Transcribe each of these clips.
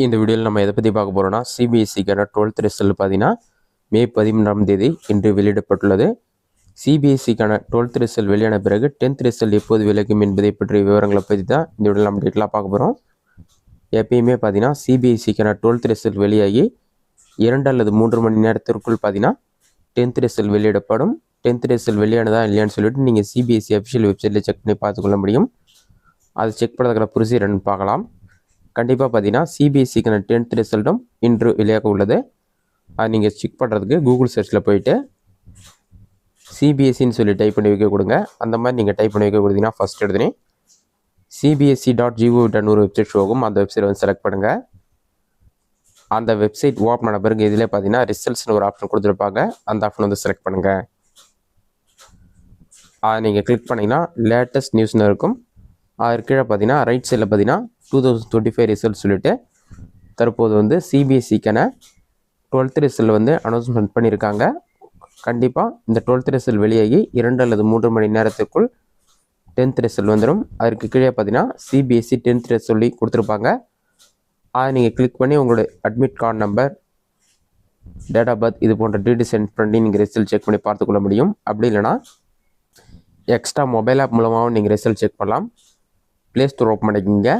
இந்த வீடியோவில் நம்ம எதை பற்றி பார்க்க போகிறோம்னா சிபிஎஸ்சிக்கான 12th ரிசல்ட் பார்த்தீங்கன்னா மே 13ஆம் தேதி இன்று வெளியிடப்பட்டுள்ளது. சிபிஎஸ்சிக்கான 12th ரிசல்ட் வெளியான பிறகு 10th ரிசல்ட் எப்போது விலகும் என்பதை பற்றிய விவரங்களை பற்றி தான் இந்த வீடியோவில் நம்ம டீட்டெயிலாக பார்க்க போகிறோம். எப்பயுமே பார்த்தீங்கன்னா சிபிஎஸ்சிக்கான 12th ரிசல்ட் வெளியாகி 2 அல்லது 3 மணி நேரத்திற்குள் பார்த்தீங்கன்னா 10th ரிசல்ட் வெளியிடப்படும். 10th ரிசல்ட் வெளியானதா இல்லையான்னு சொல்லிட்டு நீங்கள் சிபிஎஸ்சி அஃபிஷியல் வெப்சைட்டில் செக் பண்ணி பார்த்துக்கொள்ள முடியும். அது செக் பண்ணுறதுக்கான ப்ரொசீஜர் என்னன்னு பார்க்கலாம். கண்டிப்பாக பார்த்தீங்கன்னா சிபிஎஸ்சிக்கான 10th ரிசல்ட்டும் இன்று வெளியாக உள்ளது. அது நீங்கள் செக் பண்ணுறதுக்கு கூகுள் சர்ச்சில் போயிட்டு சிபிஎஸ்சின்னு சொல்லி டைப் பண்ணி வைக்க கொடுங்க. அந்த மாதிரி நீங்கள் டைப் பண்ணி வைக்க கொடுத்தீங்கன்னா ஃபஸ்ட் எடுத்துனே cbsc.gov.in ஒரு வெப்சைட் ஷோகும். அந்த வெப்சைட் வந்து செலக்ட் பண்ணுங்கள். அந்த வெப்சைட் ஓப்பன் பண்ண பிறகு இதில் பார்த்தீங்கன்னா ரிசல்ட்ஸ்னு ஒரு ஆப்ஷன் கொடுத்துருப்பாங்க. அந்த ஆப்ஷன் வந்து செலக்ட் பண்ணுங்கள். அதை நீங்கள் கிளிக் பண்ணிங்கன்னா லேட்டஸ்ட் நியூஸ்னு இருக்கும். அதற்கு கீழே பார்த்தீங்கன்னா ரைட் சைடில் பார்த்தீங்கன்னா 2025 ரிசல்ட் சொல்லிட்டு தற்போது வந்து சிபிஎஸ்சிக்கான 12th ரிசல்ட் வந்து அனௌன்ஸ்மெண்ட் பண்ணியிருக்காங்க. கண்டிப்பாக இந்த 12th ரிசல்ட் வெளியாகி 2 அல்லது 3 மணி நேரத்துக்குள் 10th ரிசல்ட் வந்துடும். அதற்கு கீழே பார்த்தீங்கன்னா சிபிஎஸ்சி 10th ரிசல்ட் சொல்லி கொடுத்துருப்பாங்க. அதை நீங்கள் கிளிக் பண்ணி உங்களோட admit card number, date of birth இது போன்ற டீட்டெயில்ஸ் சென்ட் பண்ணி நீங்கள் ரிசல்ட் செக் பண்ணி பார்த்துக்கொள்ள முடியும். அப்படி இல்லைனா எக்ஸ்ட்ரா மொபைல் ஆப் மூலமாகவும் நீங்கள் ரிசல்ட் செக் பண்ணலாம். ப்ளே ஸ்டோர் ஓப்பன் பண்ணிக்கிங்க.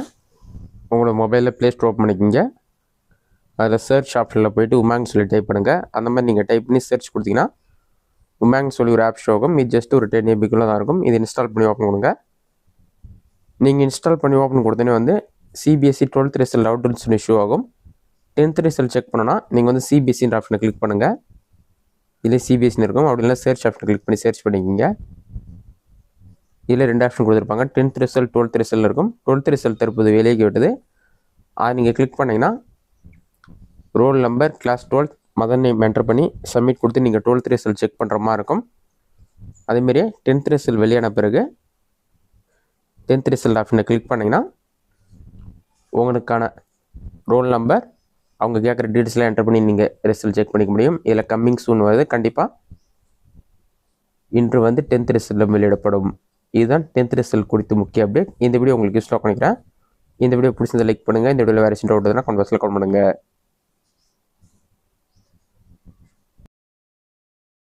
உங்களோட மொபைலில் ப்ளே ஸ்டோர் ஓப்பன் பண்ணிக்கிங்க. அதில் சர்ச் ஆப்ஷனில் போய்ட்டு உமாங் சொல்லி டைப் பண்ணுங்கள். அந்த மாதிரி நீங்கள் டைப் பண்ணி சர்ச் கொடுத்தீங்கன்னா உமாங் சொல்லி ஒரு ஆப் ஷோ ஆகும். இது ஜஸ்ட் ஒரு 10 MB தான் இருக்கும். இது இன்ஸ்டால் பண்ணி ஓப்பன் கொடுங்க. நீங்கள் இன்ஸ்டால் பண்ணி ஓப்பன் கொடுத்தோன்னே வந்து சிபிஎஸ்சி 12th ரிசல்ட் அவுட்னு சொல்லி ஷோ ஆகும். 10th ரிசல்ட் செக் பண்ணோன்னா நீங்கள் வந்து சிபிஎஸ்சின்ற ஆப்ஷனை கிளிக் பண்ணுங்கள். இதிலே சிபிஎஸ்சின்னு இருக்கும். அப்படி இல்லை சர்ச் ஆப்ஷனை கிளிக் பண்ணி சர்ச் பண்ணிக்கிங்க. இதில் 2 ஆப்ஷன் கொடுத்துருப்பாங்க. 10th ரிசல்ட் 12th ரிசல்ட் இருக்கும். 12th ரிசல்ட் தற்போது வெளியாகி விட்டது. அதை நீங்கள் கிளிக் பண்ணிங்கன்னா roll number, class 12th, mother name enter பண்ணி சப்மிட் கொடுத்து நீங்கள் 12th ரிசல்ட் செக் பண்ணுற மாதிரி இருக்கும். அதேமாரியே 10th ரிசல்ட் வெளியான பிறகு 10th ரிசல்ட் ஆப்ஷனை கிளிக் பண்ணிங்கன்னா உங்களுக்கான ரோல் நம்பர், அவங்க கேட்குற டீட்டெயில்ஸ்லாம் என்டர் பண்ணி நீங்கள் ரிசல்ட் செக் பண்ணிக்க முடியும். இதில் கம்மிங் சூன் வருது. கண்டிப்பாக இன்று வந்து 10th ரிசல்ட் வெளியிடப்படும். இதுதான் 10th ரிசல்ட் குறித்து முக்கிய அப்டேட். இந்த வீடியோ உங்களுக்கு யூஸ்ஃபுல்லாக பண்ணிக்கிறேன். இந்த வீடியோ பிடிச்சதை லைக் பண்ணுங்கள். இந்த வீடியோவில் வேறு சின்ன டவுட் கமெண்ட் பாக்ஸில் கமெண்ட் பண்ணுங்கள்.